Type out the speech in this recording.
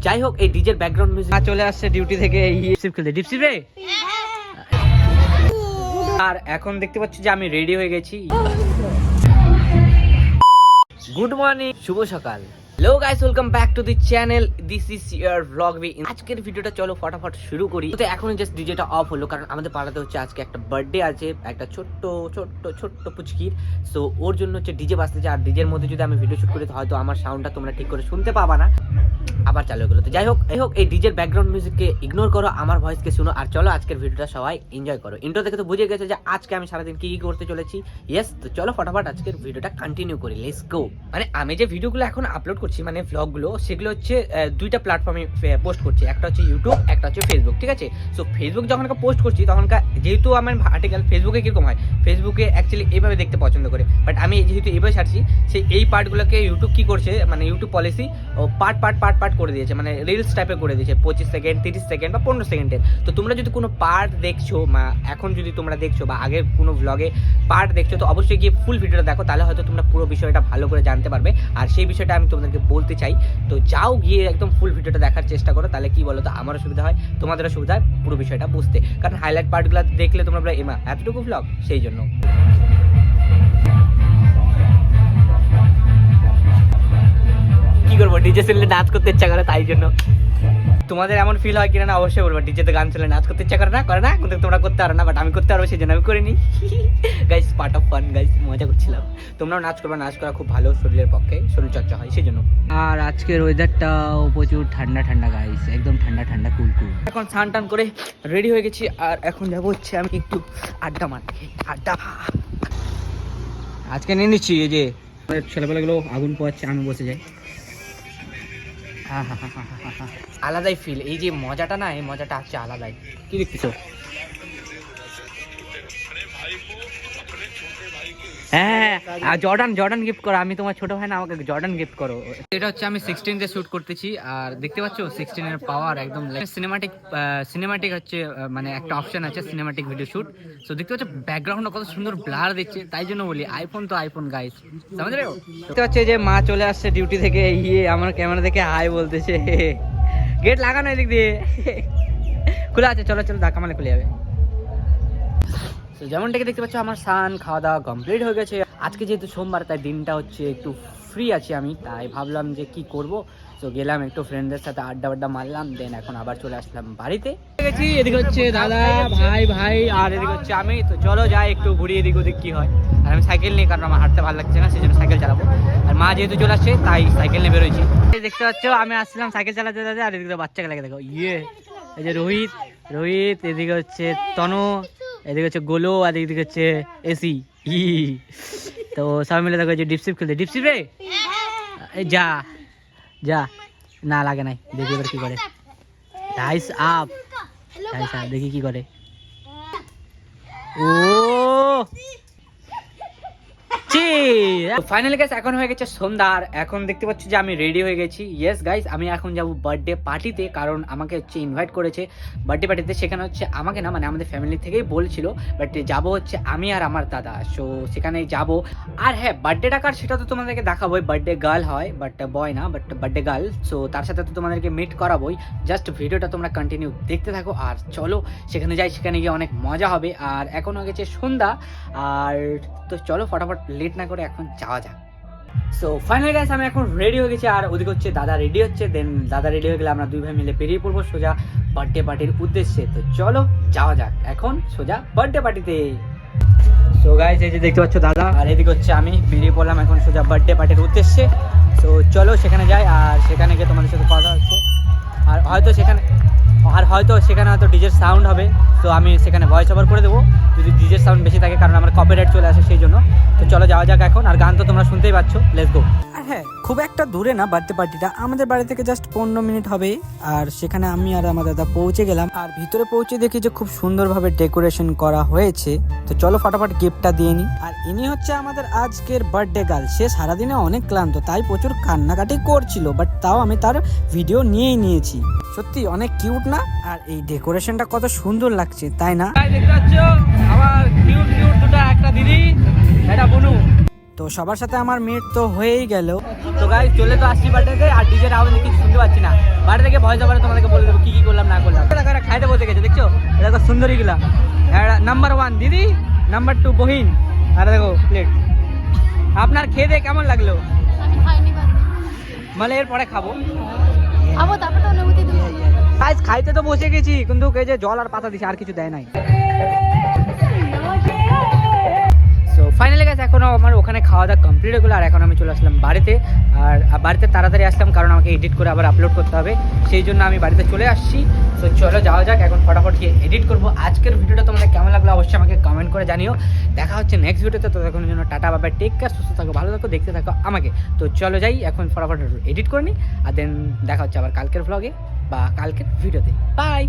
যাই হোক, এই ডিজের ব্যাকগ্রাউন্ড মিউজিক চলে আসছে ডিউটি থেকে এই ডিপসিপ খেলতে। ডিপসিপ রে, আর এখন দেখতে পাচ্ছি যে আমি রেডি হয়ে গেছি। গুড মর্নিং, শুভ সকাল। Hello guys, welcome back to the channel. This is your blog B. আজকের ভিডিওটা চলো ফটাফট শুরু করি। তো এখন জাস্ট ডিজেটা অফ হলো, কারণ আমাদের পাড়াতে হচ্ছে আজকে একটা বার্থডে আছে, একটা ছোট্ট ছোট্ট ছোট্ট পুচকির। সো ওর জন্য হচ্ছে ডিজে বাজতেছে, আর ডিজের মধ্যে যদি আমি ভিডিও শুট করি তো হয়তো আমার সাউন্ডটা তোমরা ঠিক করে শুনতে পাবা না। আবার চালু গেলো। তো যাই হোক, এই ডিজের ব্যাকগ্রাউন্ড মিউজিককে ইগনোর করো, আমার ভয়েসকে শুনো, আর চলো আজকের ভিডিওটা সবাই এনজয় করো। ইন্ট্রো দেখে তো বুঝে গেছে যে আজকে আমি সারাদিন কি করতে চলেছি। ইয়েস, তো চলো ফটাফট আজকের ভিডিওটা কন্টিনিউ করি। Let's go. মানে আমি যে ভিডিওগুলো এখন আপলোড করছি, মানে ভ্লগগুলো, সেগুলো হচ্ছে দুইটা প্ল্যাটফর্মে পোস্ট করছি। একটা হচ্ছে ইউটিউব, একটা হচ্ছে ফেসবুক, ঠিক আছে? সো ফেসবুক যখন পোস্ট করছি তখন যেহেতু আমার আর্টিকেল ফেসবুকে কীরকম হয়, ফেসবুকে অ্যাকচুয়ালি এইভাবে দেখতে পছন্দ করে, বাট আমি যেহেতু এইভাবে ছাড়ছি, সেই এই পার্টগুলোকে ইউটিউব কী করছে, মানে ইউটিউব পলিসি ও পার্ট করে দিয়েছে, মানে রিলস টাইপে করে দিয়েছে, 25 সেকেন্ড, 30 সেকেন্ড বা 15 সেকেন্ডের। তো তোমরা যদি কোনো পার্ট দেখছো, এখন যদি তোমরা দেখছো বা আগের কোনো ভ্লগে পার্ট দেখছো, তো অবশ্যই গিয়ে ফুল ভিডিওটা দেখো, তাহলে হয়তো তোমরা পুরো বিষয়টা ভালো করে জানতে পারবে। আর সেই বিষয়টা আমি তোমাদেরকে বলতে চাই। তো যাও গিয়ে একদম ফুল ভিডিওটা দেখার চেষ্টা করো, তাহলে কি বলো তো, আমারও সুবিধা হয়, তোমাদেরও সুবিধা হয় পুরো বিষয়টা বুঝতে। কারণ হাইলাইট পার্টগুলো দেখলে তোমরা এমা এতটুকু ভ্লগ, সেই জন্য। কি করবো, ডিজে শুনলে নাচ করতে ইচ্ছা করে, তাই জন্য। তোমাদের এমন ফিল হয় কিনা না অবশ্যই বলবো। ডিজেতে গান শুনলে নাচ করতে ইচ্ছা করে না, কিন্তু তোমরা করতে পারো না, বাট আমি করতে পারবো, সেই জন্য আমি করিনি। Guys, part of fun guys, মজা করছিলাম। তোমরাও নাচ করবে, নাচ করা খুব ভালো শরীরের পক্ষে, শরীর চর্চা হয়, সেই জন্য। আর আজকের ওয়েদারটাও প্রচুর ঠান্ডা ঠান্ডা গাইস, একদম ঠান্ডা ঠান্ডা কুল। এখন স্নান টান করে রেডি হয়ে গেছি, আর এখন যাবো হচ্ছে আমি একটু আড্ডা মারতে। আজকে নিয়ে নিচ্ছি এই যে ছেলেবেলাগুলো আগুন পোয়াচ্ছে, আমি বসে যাই। আলাদাই ফিল, এই যে মজাটা না, এই মজাটা হচ্ছে আলাদাই। কি দেখতেছো? হ্যাঁ, জর্ডান গিফট করো। আমি তোমার ছোট ভাই না, আমাকে জর্ডান গিফট করো। এটা হচ্ছে আমি 16 শুট করতেছি, আর দেখতে পাচ্ছ 16 এর পাওয়ার একদম সিনেমাটিক হচ্ছে, মানে একটা অপশন আছে সিনেমাটিক ভিডিও শুট। সো দেখতে পাচ্ছ ব্যাকগ্রাউন্ডটা কত সুন্দর ব্লার দিচ্ছে, তাই জন্য বলি আইফোন তো আইফোন গাইস, বুঝতে পারছো? দেখতে পাচ্ছ যে মা চলে আসছে ডিউটি থেকে, আমার ক্যামেরা দেখে হাই বলতেছে। গেট লাগানো এদিক দিয়ে খোলা আছে, চলো ধাক্কা মারলে খুলে যাবে। তো যেমনটাকে দেখতে পাচ্ছ, আমার স্নান খাওয়া দাওয়া কমপ্লিট হয়ে গেছে। আজকে যেহেতু সোমবার, তাই দিনটা হচ্ছে একটু ফ্রি আছি আমি, তাই ভাবলাম যে কি করব। তো গেলাম একটু ফ্রেন্ডদের সাথে আড্ডা মারলাম, দেন এখন আবার চলে আসলাম বাড়িতে। এদিকে হচ্ছে দাদা, ভাই, আর এদিকে হচ্ছে আমি। তো চলো যাই একটু ঘুরি এদিক ওদিক কি হয়। আর আমি সাইকেল নিয়ে, কারণ আমার হাঁটতে ভালো লাগছে না, সেই জন্য সাইকেল চালাবো। আর মা যেহেতু চলে আসছে, তাই সাইকেল নিয়ে বেরোইছি। দেখতে পাচ্ছ আমি আসছিলাম সাইকেল চালাতে, আর এদিকে বাচ্চাকে লাগে দেখো, এই যে রোহিত, এদিকে হচ্ছে তনু, এদিকে হচ্ছে গোলো, আর এদিকে হচ্ছে এসি। তো সবাই মিলে দেখো যে ডিপসিপ খেলতে। ডিপসিপ রে, যা না লাগে নাই, দেখি এবার কি করে। ডাইস আপ, দেখি কি করে। ও ফাইনালি গাইস, এখন হয়ে গেছে সন্ধ্যা, আর এখন দেখতে পাচ্ছি যে আমি রেডি হয়ে গেছি। ইয়েস গাইস, আমি এখন যাব বার্থডে পার্টিতে, কারণ আমাকে হচ্ছে ইনভাইট করেছে বার্থডে পার্টিতে। সেখানে হচ্ছে আমাকে না, মানে আমাদের ফ্যামিলি থেকেই বলছিল, বাট যাব হচ্ছে আমি আর আমার দাদা। সো সেখানে যাব। আর হ্যাঁ, বার্থডে ডাকার সেটা তো তোমাদেরকে দেখাবোই। বার্থডে গার্ল হয়, বাট বয় না, বাট বার্থডে গার্ল। সো তার সাথে তো তোমাদেরকে মিট করাবোই। জাস্ট ভিডিওটা তোমরা কন্টিনিউ দেখতে থাকো, আর চলো সেখানে যাই, সেখানে গিয়ে অনেক মজা হবে। আর এখন হয়ে গেছে সন্ধ্যা, আর তো চলো ফটাফট লেট না করে এখন যাওয়া যাক। সো ফাইনালি গাইস, আমি এখন রেডি হয়ে গেছি, আর ওদিকে হচ্ছে দাদা রেডি হচ্ছে। দেন দাদা রেডি হয়ে গেলে আমরা দুই ভাই মিলে বেরিয়ে পড়বো সোজা বার্থডে পার্টির উদ্দেশ্যে। তো চলো যাওয়া যাক এখন সোজা বার্থডে পার্টিতে। সো গাইস, এই যে দেখতে পাচ্ছ দাদা, আর এদিকে হচ্ছে আমি বেরিয়ে পড়লাম এখন সোজা বার্থডে পার্টির উদ্দেশ্যে। সো চলো সেখানে যাই, আর সেখানে গিয়ে তোমাদের সাথে কথা হচ্ছে। আর হয়তো সেখানে হয়তো ডিজের সাউন্ড হবে, তো আমি সেখানে ভয়েস ওভার করে দেবো যদি ডিজের সাউন্ড বেশি থাকে, কারণ আমার কপিরাইট চলে আসে, সেই জন্য। তো চলো যাওয়া যাক এখন, আর গান তো তোমরা শুনতেই পাচ্ছ, লেটস গো। আর হ্যাঁ, খুব একটা দূরে না বার্থডে পার্টিটা, আমাদের বাড়ি থেকে জাস্ট 15 মিনিট হবে। আর সেখানে আমি আর আমার দাদা পৌঁছে গেলাম, আর ভিতরে পৌঁছে দেখি যে খুব সুন্দরভাবে ডেকোরেশন করা হয়েছে। তো চলো ফটাফট গিফটটা দিয়ে নিই। আর ইনি হচ্ছে আমাদের আজকের বার্থডে গার্ল। সে সারাদিনে অনেক ক্লান্ত, তাই প্রচুর কান্নাকাটি করছিল, বাট তাও আমি তার ভিডিও নিয়েই নিয়েছি। সত্যি অনেক কিউট না? আর এই ডেকোরেশনটা কত সুন্দর লাগছে, তাই না? দেখতে পাচ্ছ আমার কিউট দুটো, একটা দিদি, একটা বুনু। তো তো সবার সাথে আমার মিট তো হয়েই গেল। তো গাইস চলে তো আসছি বাড়িতে, আর ডিজের আওয়াজ কিছু শুনতে পাচ্ছি না। বাড়ি থেকে ভয়েস ওভারে তোমাদেরকে বলে দেবো কি কি করলাম না করলাম। এরা খাইতে বসে গেছে, দেখছো দেখো সুন্দরীগুলা। নাম্বার 1 দিদি, নাম্বার 2 বহিন, আর দেখো প্লেট। আপনার খেয়ে দিয়ে কেমন লাগলো? আমি খাইনি বাদ মানে এরপরে খাবো। আবো তারপর তো অনুমতি দেবো। গাইস খাইতে তো বসে গেছি, কিন্তু এই যে জল আর পাতা দিছে, আর কিছু দেয় নাই। সো ফাইনালি গাইস এখনো আমার ওখানে খাওয়া দাওয়া কমপ্লিট হয়ে গেলো, আর এখন আমি চলে আসলাম বাড়িতে। আর বাড়িতে তাড়াতাড়ি আসলাম কারণ আমাকে এডিট করে আবার আপলোড করতে হবে, সেই জন্য আমি বাড়িতে চলে আসছি। তো চলো যাওয়া যাক, এখন ফটাফট গিয়ে এডিট করবো। আজকের ভিডিওটা তোমাদের কেমন লাগলো অবশ্যই আমাকে কমেন্ট করে জানিও। দেখা হচ্ছে নেক্সট ভিডিওতে, তো তখন জন্য টাটা বাবা, টেক কেয়ার, সুস্থ থাকো, ভালো থাকো, দেখতে থাকো আমাকে। তো চলো যাই এখন ফটাফট এডিট করে নিই, আর দেন দেখা হচ্ছে আবার কালকের ভ্লগে বা কালকের ভিডিওতে। বাই।